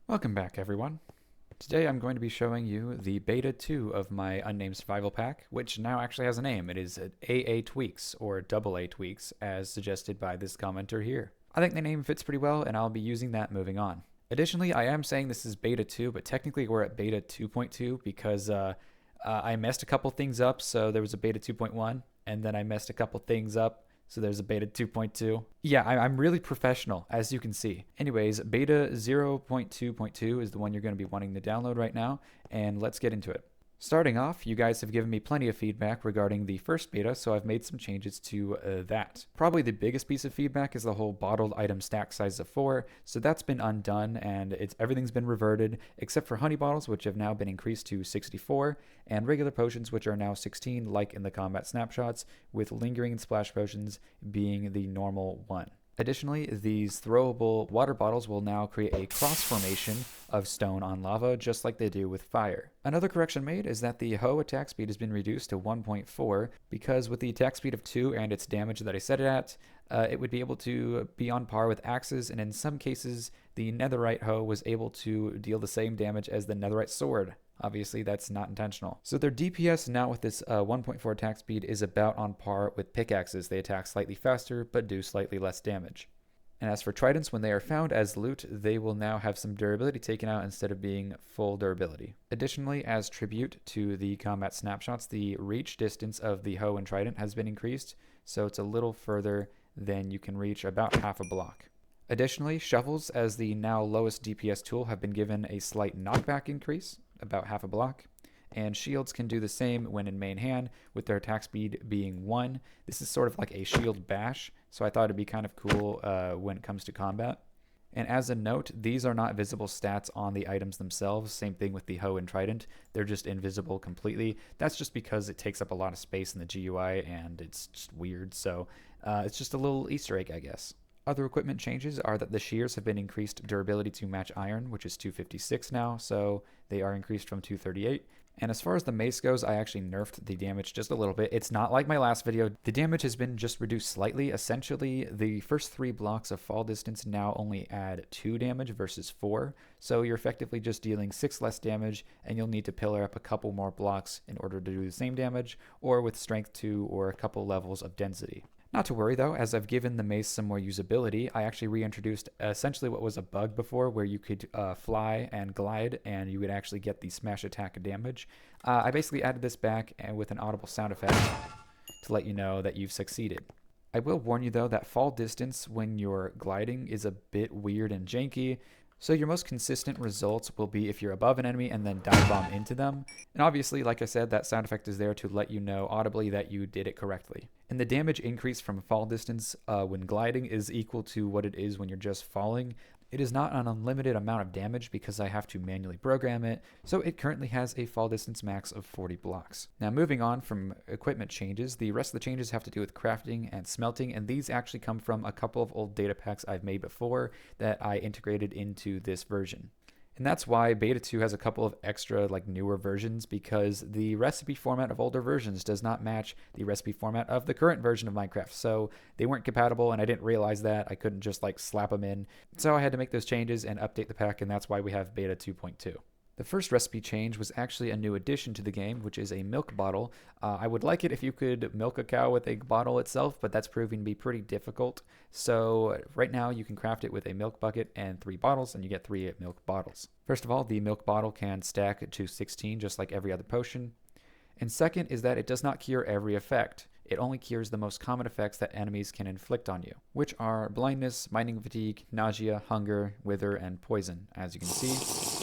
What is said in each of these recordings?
Welcome back, everyone. Today I'm going to be showing you the Beta 2 of my Unnamed Survival Pack, which now actually has a name. It is AA Tweaks, or Double A Tweaks, as suggested by this commenter here. I think the name fits pretty well, and I'll be using that moving on. Additionally, I am saying this is Beta 2, but technically we're at Beta 2.2 because I messed a couple things up, so there was a Beta 2.1, and then I messed a couple things up, so there's a beta 2.2. Yeah, I'm really professional, as you can see. Anyways, beta 0.2.2 is the one you're going to be wanting to download right now, and let's get into it. Starting off, you guys have given me plenty of feedback regarding the first beta, so I've made some changes to that. Probably the biggest piece of feedback is the whole bottled item stack size of 4, so that's been undone and everything's been reverted, except for honey bottles, which have now been increased to 64, and regular potions, which are now 16, like in the combat snapshots, with lingering and splash potions being the normal 1. Additionally, these throwable water bottles will now create a cross formation of stone on lava, just like they do with fire. Another correction made is that the hoe attack speed has been reduced to 1.4 because with the attack speed of 2 and its damage that I set it at, it would be able to be on par with axes, and in some cases, the netherite hoe was able to deal the same damage as the netherite sword. Obviously, that's not intentional. So their DPS now with this 1.4 attack speed is about on par with pickaxes. They attack slightly faster, but do slightly less damage. And as for tridents, when they are found as loot, they will now have some durability taken out instead of being full durability. Additionally, as tribute to the combat snapshots, the reach distance of the hoe and trident has been increased, so it's a little further than you can reach, about half a block. Additionally, shovels as the now lowest DPS tool have been given a slight knockback increase, about half a block, and shields can do the same when in main hand, with their attack speed being 1. This is sort of like a shield bash, so I thought it'd be kind of cool when it comes to combat. And as a note, these are not visible stats on the items themselves. Same thing with the hoe and trident. They're just invisible completely. That's just because it takes up a lot of space in the GUI and it's just weird, so it's just a little Easter egg, I guess. Other equipment changes are that the shears have been increased durability to match iron, which is 256 now, so they are increased from 238. And as far as the mace goes, I actually nerfed the damage just a little bit. It's not like my last video. The damage has been just reduced slightly. Essentially, the first 3 blocks of fall distance now only add 2 damage versus 4. So you're effectively just dealing 6 less damage, and you'll need to pillar up a couple more blocks in order to do the same damage, or with strength 2 or a couple levels of density. Not to worry though, as I've given the mace some more usability, I actually reintroduced essentially what was a bug before where you could fly and glide and you would actually get the smash attack damage. I basically added this back and with an audible sound effect to let you know that you've succeeded. I will warn you though that fall distance when you're gliding is a bit weird and janky. So your most consistent results will be if you're above an enemy and then dive bomb into them. And obviously, like I said, that sound effect is there to let you know audibly that you did it correctly. And the damage increase from fall distance when gliding is equal to what it is when you're just falling. It is not an unlimited amount of damage because I have to manually program it, so it currently has a fall distance max of 40 blocks. Now moving on from equipment changes, the rest of the changes have to do with crafting and smelting, and these actually come from a couple of old data packs I've made before that I integrated into this version. And that's why Beta 2 has a couple of extra newer versions, because the recipe format of older versions does not match the recipe format of the current version of Minecraft. So they weren't compatible and I didn't realize that. I couldn't just slap them in. So I had to make those changes and update the pack, and that's why we have Beta 2.2. The first recipe change was actually a new addition to the game, which is a milk bottle. I would like it if you could milk a cow with a bottle itself, but that's proving to be pretty difficult. So right now you can craft it with a milk bucket and 3 bottles, and you get 3 milk bottles. First of all, the milk bottle can stack to 16 just like every other potion. And second is that it does not cure every effect. It only cures the most common effects that enemies can inflict on you, which are blindness, mining fatigue, nausea, hunger, wither, and poison. As you can see,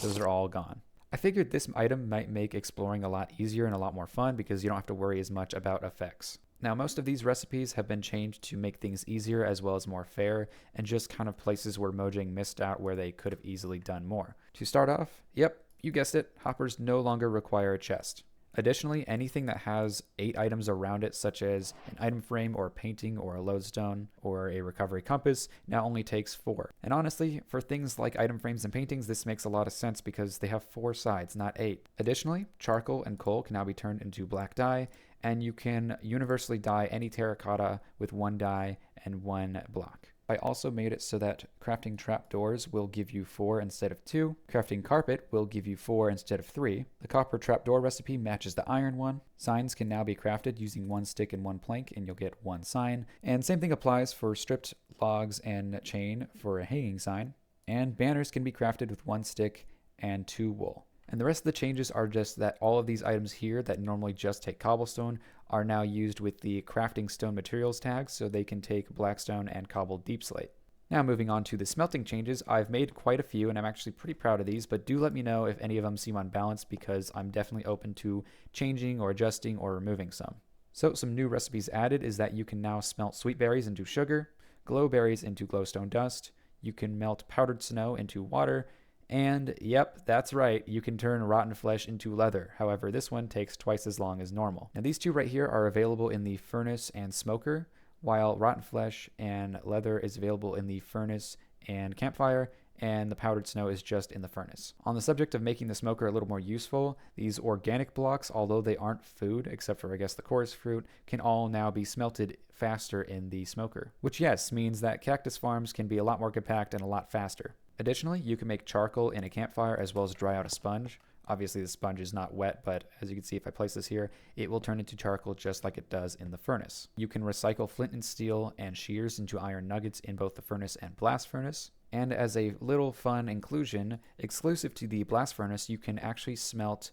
those are all gone. I figured this item might make exploring a lot easier and a lot more fun because you don't have to worry as much about effects. Now, most of these recipes have been changed to make things easier as well as more fair, and just kind of places where Mojang missed out where they could have easily done more. To start off, yep, you guessed it, hoppers no longer require a chest. Additionally, anything that has 8 items around it, such as an item frame or a painting or a lodestone or a recovery compass, now only takes 4. And honestly, for things like item frames and paintings, this makes a lot of sense because they have 4 sides, not 8. Additionally, charcoal and coal can now be turned into black dye, and you can universally dye any terracotta with 1 dye and 1 block. I also made it so that crafting trapdoors will give you 4 instead of 2. Crafting carpet will give you 4 instead of 3. The copper trapdoor recipe matches the iron one. Signs can now be crafted using 1 stick and 1 plank, and you'll get 1 sign. And same thing applies for stripped logs and chain for a hanging sign. And banners can be crafted with 1 stick and 2 wool. And the rest of the changes are just that all of these items here that normally just take cobblestone are now used with the crafting stone materials tag, so they can take blackstone and cobbled deep slate. Now moving on to the smelting changes, I've made quite a few and I'm actually pretty proud of these, but do let me know if any of them seem unbalanced because I'm definitely open to changing or adjusting or removing some. So some new recipes added is that you can now smelt sweet berries into sugar, glow berries into glowstone dust, you can melt powdered snow into water, and yep, that's right, you can turn rotten flesh into leather. However, this one takes twice as long as normal. Now these two right here are available in the furnace and smoker, while rotten flesh and leather is available in the furnace and campfire, and the powdered snow is just in the furnace. On the subject of making the smoker a little more useful, these organic blocks, although they aren't food, except for I guess the chorus fruit, can all now be smelted faster in the smoker. Which yes, means that cactus farms can be a lot more compact and a lot faster. Additionally, you can make charcoal in a campfire as well as dry out a sponge. Obviously the sponge is not wet, but as you can see if I place this here, it will turn into charcoal just like it does in the furnace. You can recycle flint and steel and shears into iron nuggets in both the furnace and blast furnace. And as a little fun inclusion, exclusive to the blast furnace, you can actually smelt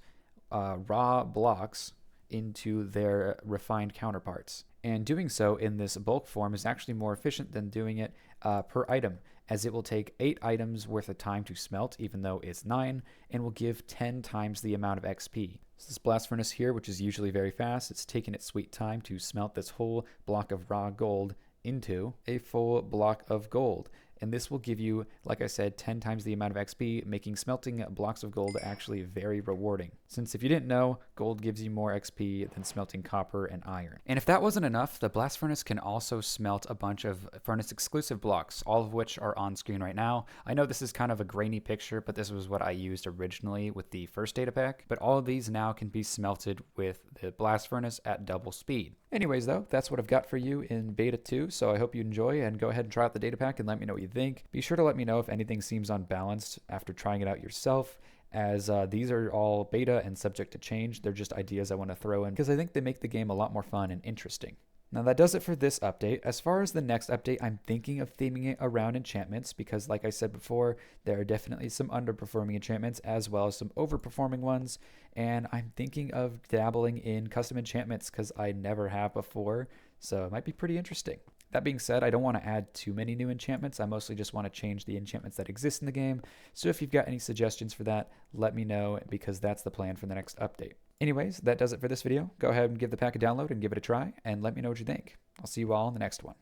raw blocks into their refined counterparts. And doing so in this bulk form is actually more efficient than doing it per item, as it will take 8 items worth of time to smelt, even though it's 9, and will give 10 times the amount of XP. So this blast furnace here, which is usually very fast, it's taken its sweet time to smelt this whole block of raw gold into a full block of gold. And this will give you, like I said, 10 times the amount of XP, making smelting blocks of gold actually very rewarding. Since if you didn't know, gold gives you more XP than smelting copper and iron. And if that wasn't enough, the blast furnace can also smelt a bunch of furnace exclusive blocks, all of which are on screen right now. I know this is kind of a grainy picture, but this was what I used originally with the first data pack. But all of these now can be smelted with the blast furnace at double speed. Anyways though, that's what I've got for you in beta 2, so I hope you enjoy and go ahead and try out the data pack and let me know what you think. Be sure to let me know if anything seems unbalanced after trying it out yourself, as these are all beta and subject to change. They're just ideas I want to throw in because I think they make the game a lot more fun and interesting. Now that does it for this update. As far as the next update, I'm thinking of theming it around enchantments because like I said before, there are definitely some underperforming enchantments as well as some overperforming ones. And I'm thinking of dabbling in custom enchantments because I never have before. So it might be pretty interesting. That being said, I don't want to add too many new enchantments. I mostly just want to change the enchantments that exist in the game. So if you've got any suggestions for that, let me know because that's the plan for the next update. Anyways, that does it for this video. Go ahead and give the pack a download and give it a try and let me know what you think. I'll see you all in the next one.